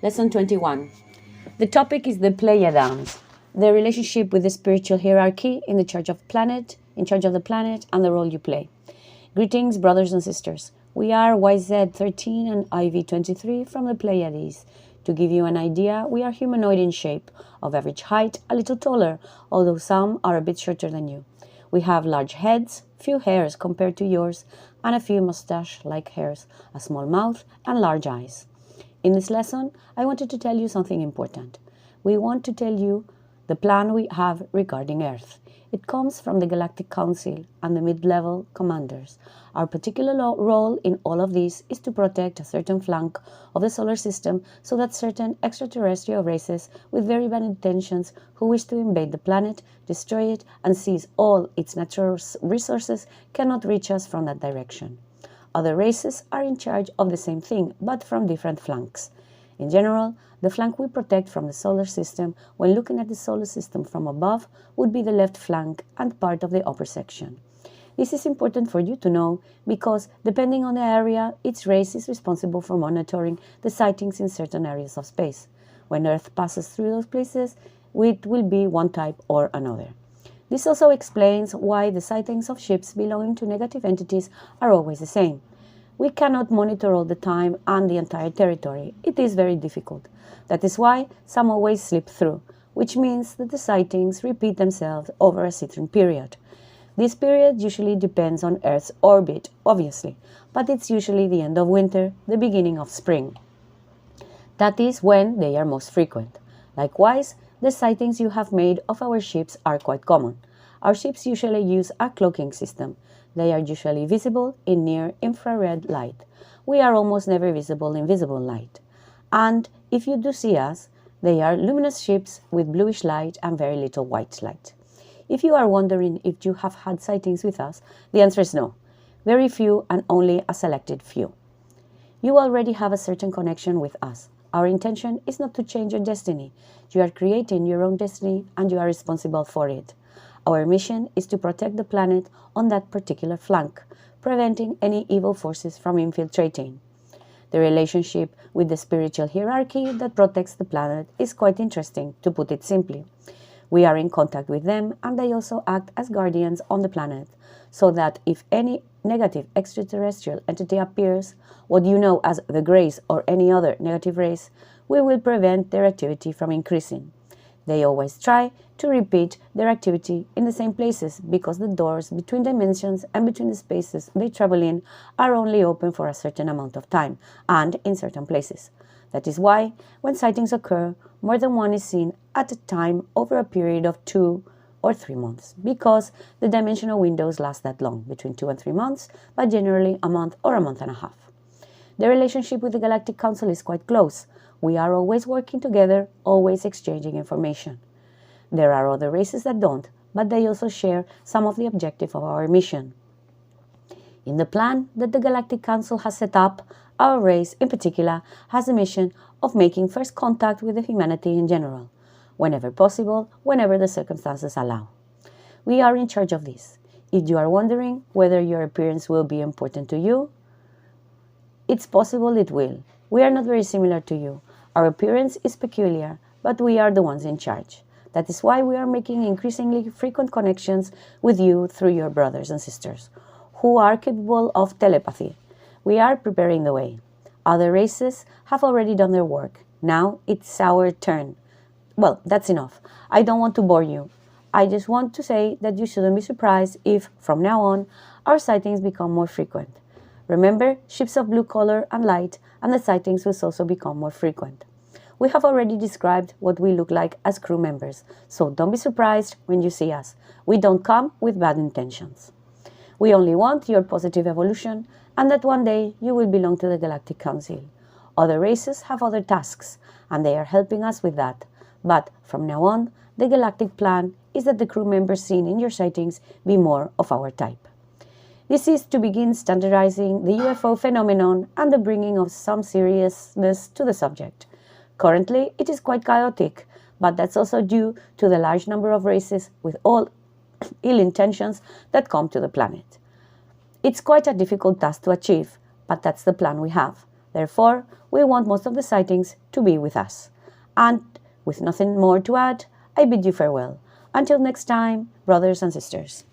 Lesson 21. The topic is the Pleiadians, the relationship with the spiritual hierarchy in charge of the planet, and the role you play. Greetings, brothers and sisters. We are YZ13 and IV23 from the Pleiades. To give you an idea, we are humanoid in shape, of average height, a little taller, although some are a bit shorter than you. We have large heads, few hairs compared to yours, and a few mustache-like hairs, a small mouth, and large eyes. In this lesson, I wanted to tell you something important. We want to tell you the plan we have regarding Earth. It comes from the Galactic Council and the mid-level commanders. Our particular role in all of this is to protect a certain flank of the solar system so that certain extraterrestrial races with very bad intentions who wish to invade the planet, destroy it, and seize all its natural resources cannot reach us from that direction. Other races are in charge of the same thing, but from different flanks. In general, the flank we protect from the solar system when looking at the solar system from above would be the left flank and part of the upper section. This is important for you to know because, depending on the area, each race is responsible for monitoring the sightings in certain areas of space. When Earth passes through those places, it will be one type or another. This also explains why the sightings of ships belonging to negative entities are always the same. We cannot monitor all the time and the entire territory. It is very difficult. That is why some always slip through, which means that the sightings repeat themselves over a certain period. This period usually depends on Earth's orbit, obviously, but it's usually the end of winter, the beginning of spring. That is when they are most frequent. Likewise, the sightings you have made of our ships are quite common. Our ships usually use a cloaking system. They are usually visible in near-infrared light. We are almost never visible in visible light. And if you do see us, they are luminous ships with bluish light and very little white light. If you are wondering if you have had sightings with us, the answer is no. Very few and only a selected few. You already have a certain connection with us. Our intention is not to change your destiny. You are creating your own destiny and you are responsible for it. Our mission is to protect the planet on that particular flank, preventing any evil forces from infiltrating. The relationship with the spiritual hierarchy that protects the planet is quite interesting, to put it simply. We are in contact with them and they also act as guardians on the planet, so that if any negative extraterrestrial entity appears, what you know as the Greys or any other negative race, we will prevent their activity from increasing. They always try to repeat their activity in the same places because the doors between dimensions and between the spaces they travel in are only open for a certain amount of time and in certain places. That is why, when sightings occur, more than one is seen at a time over a period of 2 or 3 months, because the dimensional windows last that long, between 2 and 3 months, but generally a month or a month and a half. The relationship with the Galactic Council is quite close. We are always working together, always exchanging information. There are other races that don't, but they also share some of the objective of our mission. In the plan that the Galactic Council has set up, our race in particular has a mission of making first contact with the humanity in general, whenever possible, whenever the circumstances allow. We are in charge of this. If you are wondering whether your appearance will be important to you, it's possible it will. We are not very similar to you. Our appearance is peculiar, but we are the ones in charge. That is why we are making increasingly frequent connections with you through your brothers and sisters, who are capable of telepathy. We are preparing the way. Other races have already done their work. Now it's our turn. Well, that's enough. I don't want to bore you. I just want to say that you shouldn't be surprised if, from now on, our sightings become more frequent. Remember, ships of blue color and light, and the sightings will also become more frequent. We have already described what we look like as crew members, so don't be surprised when you see us. We don't come with bad intentions. We only want your positive evolution, and that one day you will belong to the Galactic Council. Other races have other tasks, and they are helping us with that. But from now on, the galactic plan is that the crew members seen in your sightings be more of our type. This is to begin standardizing the UFO phenomenon and the bringing of some seriousness to the subject. Currently, it is quite chaotic, but that's also due to the large number of races with all ill intentions that come to the planet. It's quite a difficult task to achieve, but that's the plan we have. Therefore, we want most of the sightings to be with us. And with nothing more to add, I bid you farewell. Until next time, brothers and sisters.